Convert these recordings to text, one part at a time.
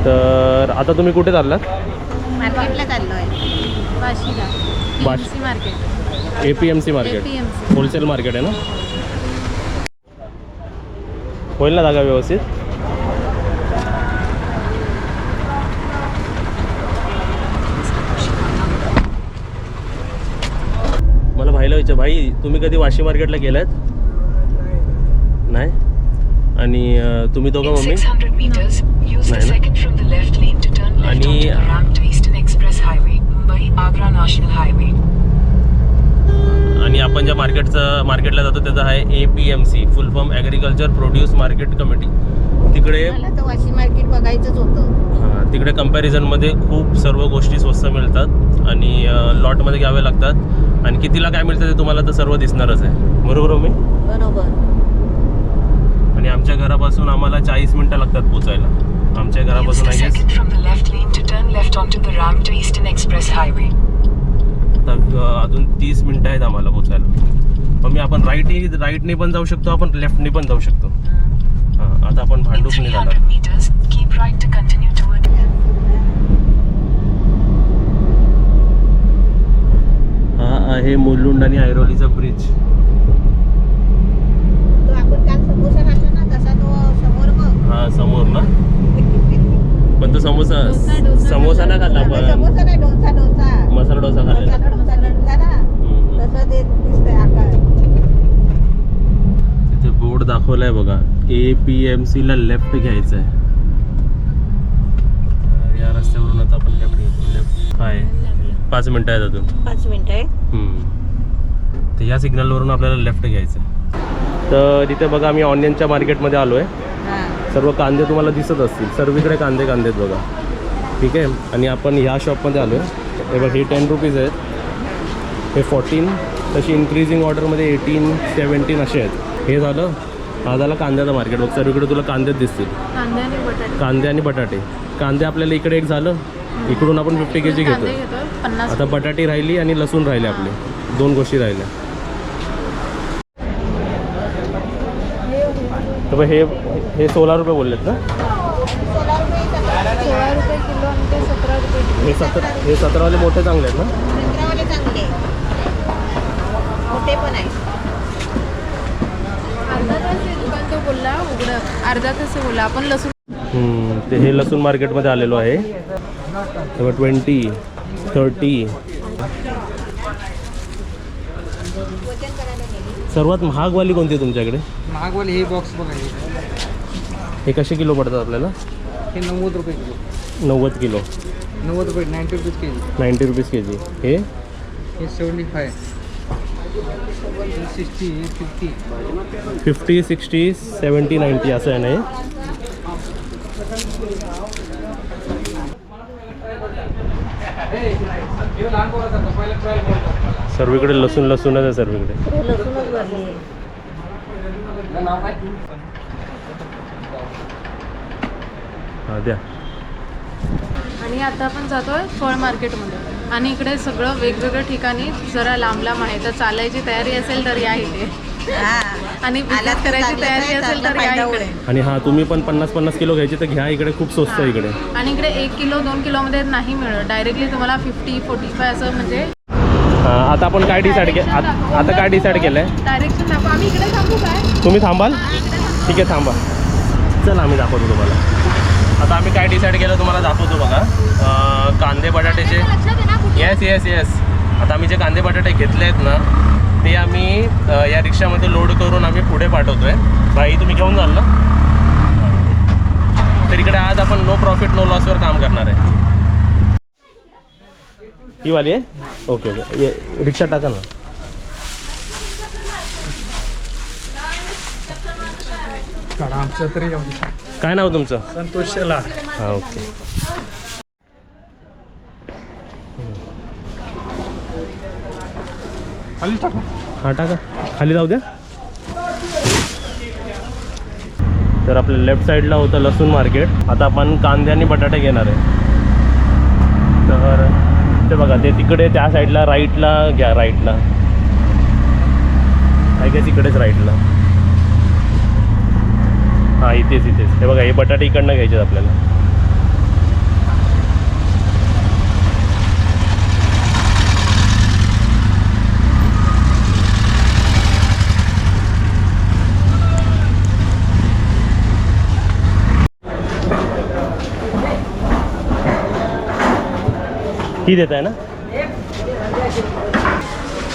तर आता तुम्ही कुठे चाललात? मार्केटला चाललो आहे, वाशीला. Vashi market, APMC market, APMC. Wholesale market आहे ना? होईल ना जागा व्यवस्थित? मला भाईला विचार, भाई तुम्ही कधी वाशी मार्केटला गेलात? नाही. आणि तुम्ही दोघं मम्मी? आणि आणि आपण ज्या मार्केटला जातो त्याचं आहे APMC, फुल form agriculture produce market committee. तिकडे मला तर वाशी मार्केट बघायचंच होतं. हां, तिकडे कंपॅरिझनमध्ये खूप सर्व गोष्टी स्वस्त मिळतात आणि लॉटमध्ये घ्यावे लागतात. आणि कितीला काय मिळतं ते तुम्हाला तर सर्व दिसणारच आहे, बरोबर मी? बरोबर. आणि आमच्या घरापासून आम्हाला 40 मिनिटं लागतात पोचायला. आमच्या घरापासून आहे अजून 30 मिनिटं आहेत आम्हाला पोचायला. पण मी आपण राईटने पण जाऊ शकतो, आपण लेफ्टने पण जाऊ शकतो. हां, आता आपण भांडूपने जाणार. हा आहे मुलुंड आणि ऐरोलीचा ब्रिज. तो आपण काल समोसा खाल्ला ना, तसा तो समोर बघ. हा समोर ना, पण तो समोसा ना खाल्ला आपण. समोसा नाही, डोसा. मसाला डोसा खाल्ला. डोसा घेतला ना, तसं ते दिसतंय आकार. तिथे बोर्ड दाखवलाय बघा, APMC ला लेफ्ट घ्यायचं आहे. या रस्त्यावरून आता आपण लेफ्ट घेतो. लेफ्ट आहे 5 मिनिटं आहेत अजून. 5 मिनिटं आहे. तर या सिग्नलवरून आपल्याला लेफ्ट घ्यायचं आहे. तर तिथे बघा आम्ही ऑनियनच्या मार्केटमध्ये आलो आहे. सर्व कांदे तुम्हाला दिसत असतील, सर्वीकडे कांदे आहेत बघा. ठीक आहे. आणि आपण ह्या शॉपमध्ये आलो आहे. हे बघा, हे 10 रुपीज आहेत, हे 14. तशी इन्क्रीजिंग ऑर्डरमध्ये 18, 17 असे आहेत. हे झालं. हा झाला कांद्याचा मार्केट. बघ सर्वीकडे तुला कांदेच दिसतील, कांदे आणि बटाटे. कांदे आपल्याला इकडे एक झालं, इकडून आपण 50 kg घेतो. आता बटाटी राहिली आणि लसूण राहिले, आपले 2 गोष्टी राहिल्या. तर हे 16 रुपये बोललेत ना? 16 रुपये किलो आणि ते 17 रुपये. हे 17वाले मोठे चांगले आहेत ना? 17वाले चांगले आहे, मोठे पण आहे. अर्धा तास आहे दुकान, तो बोलला उघडं. अर्धा तास बोलला आपण लसूण. ते हे लसूण मार्केटमध्ये आलेलो आहे. तेव्हा 20, 30. सर्वात महागवाली कोणती आहे तुमच्याकडे? महागवाली हे बॉक्स बघा. हे कसे किलो पडतात आपल्याला? हे 90 रुपये किलो. 90 किलो. 90 रुपये, 90 रुपीज के जी. 90 रुपीज के जी. हे 75, 60, 50. 50, 60, 70, 90 असं आहे ना हे? सर्वीकडे लसूणच आहे सर्वीकडे. लसूणच भरली. हां द्या. आणि आता आपण जातोय फळ मार्केटमध्ये. आणि इकडे सगळं वेगवेगळ्या ठिकाणी जरा लांब लांब आहे. तर चालायची तयारी असेल तर या इथे, आणि बिझनेस करायची तयारी असेल तर या इकडे. आणि हां, तुम्ही पण 50-50 किलो घ्यायचे तर घ्या, इकडे खूप स्वस्त आहे इकडे. आणि इकडे 1 किलो 2 किलोमध्ये नाही मिळत, डायरेक्टली तुम्हाला 50, 45 असं म्हणजे. आता आपण काय डिसाईड आता काय डिसाईड केलं आहे? डायरेक्शन दाखवा. आम्ही इकडे थांबू काय? तुम्ही थांबाल? ठीक आहे, थांबा. चला आम्ही दाखवतो तुम्हाला. आता आम्ही काय डिसाईड केलं तुम्हाला दाखवतो बघा. कांदे बटाट्याचे. येस. आता आम्ही जे कांदे बटाटे घेतले आहेत ना, ते आम्ही या रिक्षामध्ये लोड करून आम्ही पुढे पाठवतो आहे. भाई तुम्ही घेऊन जाल ना? तर इकडे आज आपण नो प्रॉफिट नो लॉसवर काम करणार आहे. ही वाली आहे? ओके. ये रिक्षा टाका ना. आमचं तरी काय नाव तुमचं? संतोष शेला. हां ओके. खाली टाका. हां टाका, खाली जाऊ द्या. तर आपल्या लेफ्ट साईडला होतं लसूण मार्केट. आता आपण कांदे आणि बटाटे घेणार आहे. तर ते बघा, ते तिकडे त्या साईडला राईटला घ्या. राईटला आहे का? तिकडेच राईटला. हां इथेच. हे बघा, हे बटाटे इकडनं घ्यायचे आपल्याला. ही देत आहे ना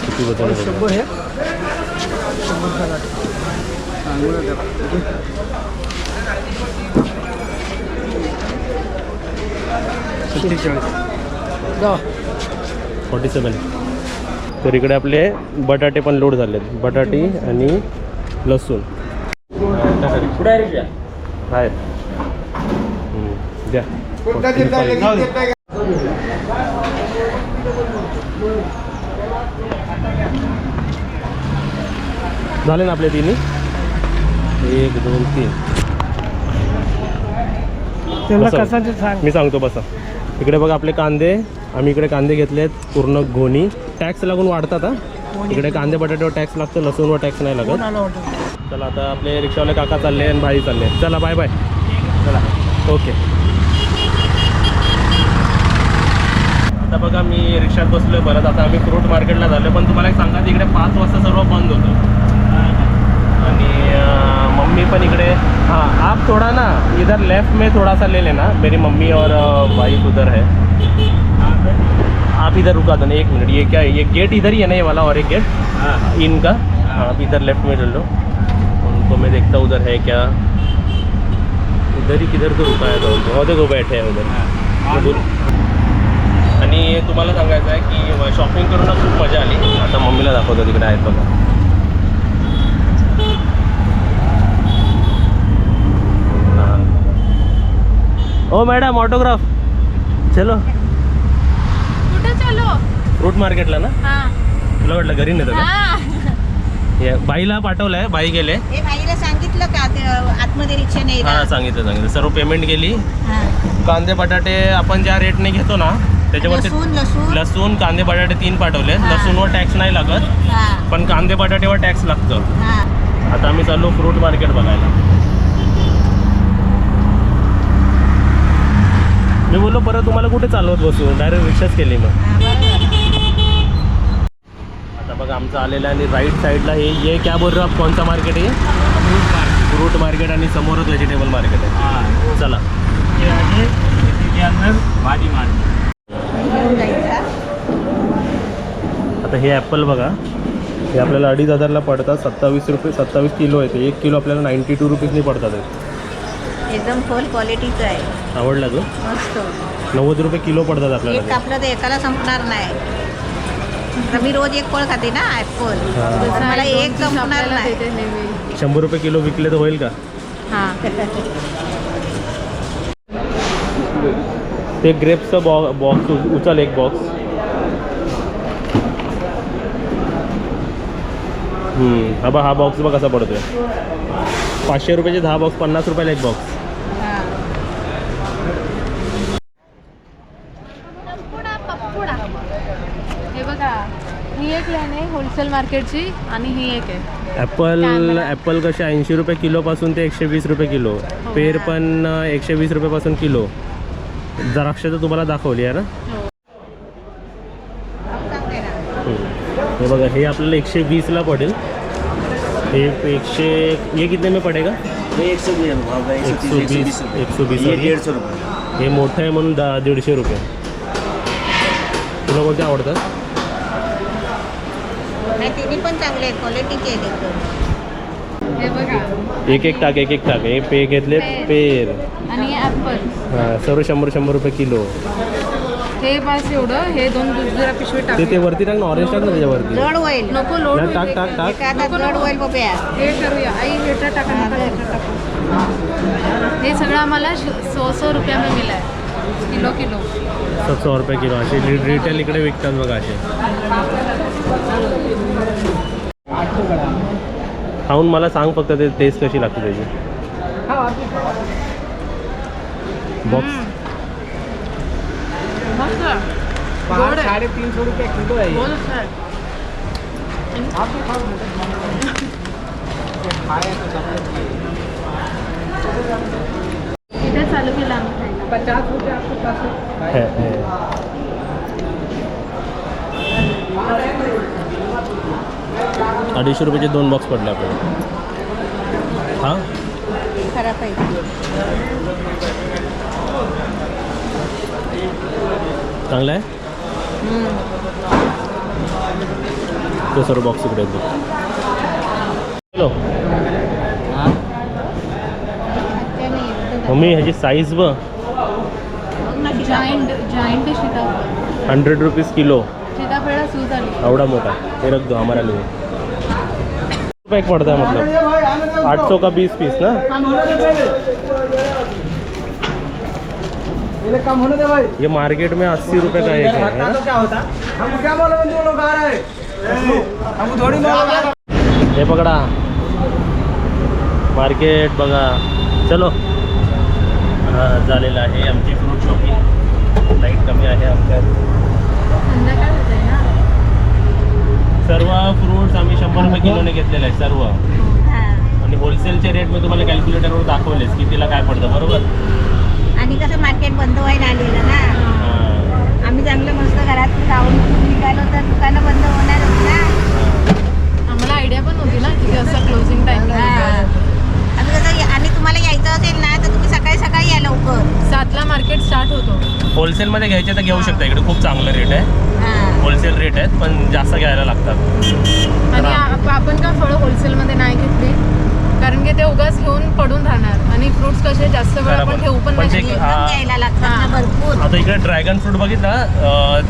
किती बदल 100 हे 100 बटाटे चांगलं द्या 47. तर इकडे आपले बटाटे पण लोड झालेत. बटाटे आणि लसूण आहेत. द्या 45. झाले ना आपले तिन्ही 1 2 3. त्याला बसा. कसं ते सांग मी सांगतो बसा. इकडे बघा आपले कांदे. आम्ही इकडे कांदे घेतलेत पूर्ण गोणी. टॅक्स लागून वाढतात हा. इकडे कांदे बटाट्यावर टॅक्स लागतं, लसूणवर टॅक्स नाही लागत. चला आता आपले रिक्षावाले काका चालले आणि भाई चालले. चला बाय बाय. चला ओके. आता बघा मी रिक्षात बसलोय परत. आता आम्ही फ्रूट मार्केटला झालो. पण तुम्हाला एक सांगा इकडे 5 वाजता सर्व बंद होतं. आणि मम्मी पण इकडे. हाँ आप थोड़ा ना इधर लेफ्ट में थोड़ा सा ले लेना. मेरी मम्मी और वाइफ उधर है. आप इधर रुका दो ना 1 मिनट. ये क्या है, ये गेट इधर ही है ना, ये वाला और एक गेट इनका. आप इधर लेफ्ट में ले लो. उनको मैं देखता उधर है क्या. इधर ही किधर तो रुका है तो देखो बैठे हैं उधर. आणि तुम्हाला सांगायचं आहे की शॉपिंग करून खूप मजा आली. आता मम्मीला दाखवतो तिकडे आहेत बघा. ओ मॅडम ऑटोग्राफ. चलो कुठे चालू? फ्रूट मार्केटला ना. हां तुला वाटलं घरी नाही तर हां. बाईला पाठवलंय. बाई गेले. हे भाईला सांगितलं का ते आतमध्ये रिक्षा नाही हां सांगितलं. सर्व पेमेंट केली. कांदे बटाटे आपण ज्या रेटने घेतो ना त्याच्यावरती लसूण लसूण कांदे बटाटे 3 पाठवले. लसूणवर टॅक्स नाही लागत पण कांदे बटाटेवर टॅक्स लागतं. आता आम्ही चाललो फ्रूट मार्केट बघायला. मी बोललो परत तुम्हाला कुठे चालवत बसू. डायरेक्ट रिक्षाच केली मग. आता बघा आमचं आलेलं आहे. आणि राईट साईडला हे क्या बोल रहे हो आप, कौन सा मार्केट आहे? फ्रूट मार्केट आणि समोरच व्हेजिटेबल मार्केट आहे. चला भाजी मार्केट. आता हे ॲपल बघा. हे आपल्याला 2,500ला पडतात. 27 रुपये 27 किलो आहे ते. 1 किलो आपल्याला 92 रुपीजनी पडतात. एकदम फुल क्वालिटीचं आहे. आवडला तो. मस्त 90 रुपये किलो पडतात एक आपल्याला. कापलं तर एकाला संपणार नाही. तर मी रोज एक फळ खाते ना ॲपल. तर मला एक संपणार नाही. 100 रुपये किलो विकले तर होईल का? हां ते ग्रेप्सचं बॉक्स उचल एक बॉक्स. हा बॉक्स बघ कसा पडतोय. 500 रुपयाचे 10 बॉक्स. 50 रुपयाला एक बॉक्स. हे बघा ही एक लाईन आहे होलसेल मार्केटची आणि ही एक आहे. ॲपल कसे 80 रुपये किलोपासून ते 120 रुपये किलो. पेर पण 120 रुपयापासून किलो. द्राक्ष तर तुम्हाला दाखवली आहे ना. हे बघा हे आपल्याला 120ला पडेल. हे ये कितने में पडेगा? 120 150 रुपये. हे मोठं आहे म्हणून 150 रुपये. तुला कोणते आवडतात? नाही तिन्ही पण चांगले आहेत. क्वालिटीचे आहेत एकदम. हे बघा एक टाक. हे पे घेतले पेर आणि ॲपल. हां सर्व 100 रुपये किलो. हे बस एवढं. हे 2 दुसऱ्या पिशवी टाक. ते वरती टाक ना. ऑरेंज टाक ना त्याच्यावरती. जड होईल. नको लोड नाही, टाक टाक टाक. का आता जड होईल बघूया. हे करूया आई. हेटर टाका नका हेटर टाकू. हे सगळं आम्हाला 100 रुपया में मिला है. किलो 100 रुपये किलो. असे रिटेल इकडे विकतात बघा असे. खाऊन मला सांग फक्त ते टेस्ट कशी लागते त्याची. बॉक्स मस्त 350 रुपये किलो आहे. बहुत अच्छा है. इथे चालू केलं आम्ही खायला. 50 रुपये आपके पास है. 250 रुपयाचे 2 बॉक्स पडले आपल्याला. हां खराब आहे. चांगलं आहे. ते सर्व बॉक्स इकडे आहेत. हॅलो मम्मी ह्याची साईज बघ, जाइंट सीताफळ 100 रुपीज किलो. सीताफळला सूज आली. एवढा मोठा ये रख दो हमारा लिए. पैक पड़ता है मतलब 800 का 20 पीस ना. कम होने दे भाई. ये मार्केट में 80 रुपए का एक है ना? क्या होता हम क्या बोले जो लोग आ रहे हैं हम थोड़ी मार. हे पकडा मार्केट बघा. चलो झालेलं आहे आमची फ्रूट शॉपिंग. लाईट कमी आहे आमच्यात. संध्याकाळ होत आहे ना. सर्व फ्रूट्स आम्ही 100 रुपये किलोने घेतलेले आहेत सर्व. आणि होलसेलचे रेट मी तुम्हाला कॅल्क्युलेटरवर दाखवलेच कितीला काय पडतं बरोबर. आणि कसं मार्केट बंद व्हायला आलेलं ना. हां. आम्ही चांगलं मस्त घरात जाऊन निघालो तर दुकानं बंद होणार होती ना. आम्हाला आयडिया पण होती ना की असं क्लोजिंग टाइम आम्ही कसं आणि तुम्हाला यायचं असेल ना तर तुम्ही सकाळी सकाळी या लवकर. 7ला मार्केट स्टार्ट होतो. होलसेलमध्ये घ्यायचे तर घेऊ शकता. इकडे खूप चांगलं रेट आहे. होलसेल रेट आहेत पण जास्त घ्यायला लागतात. आणि आपण का फळं होलसेलमध्ये नाही घेतली कारण की ते उगाच घेऊन पडून राहणार आणि फ्रुट्स कसे जास्त वेळ आपण घेऊ पण पण नाही ते- शकत. घ्यायला लागतात ना भरपूर. आता इकडे ड्रॅगन फ्रूट बघितला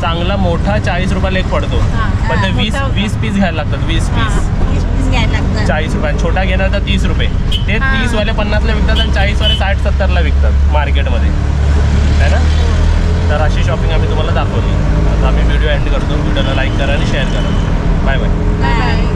चांगला मोठा 40 रुपयाला एक पडतो. हां. पण ते 20 पीस घ्यायला लागतात. 20 पीस 20 पीस घ्यायला लागतात. 40 रुपये. छोटा घेणार तर 30 रुपये. ते हां. 30 वाले 50ला विकतात आणि 40 वाले 60-70ला विकतात मार्केटमध्ये है ना. तर अशी शॉपिंग आम्ही तुम्हाला दाखवली. आता आम्ही व्हिडिओ एंड करतो. व्हिडिओला लाईक करा आणि शेअर करा. Bye bye. बाय.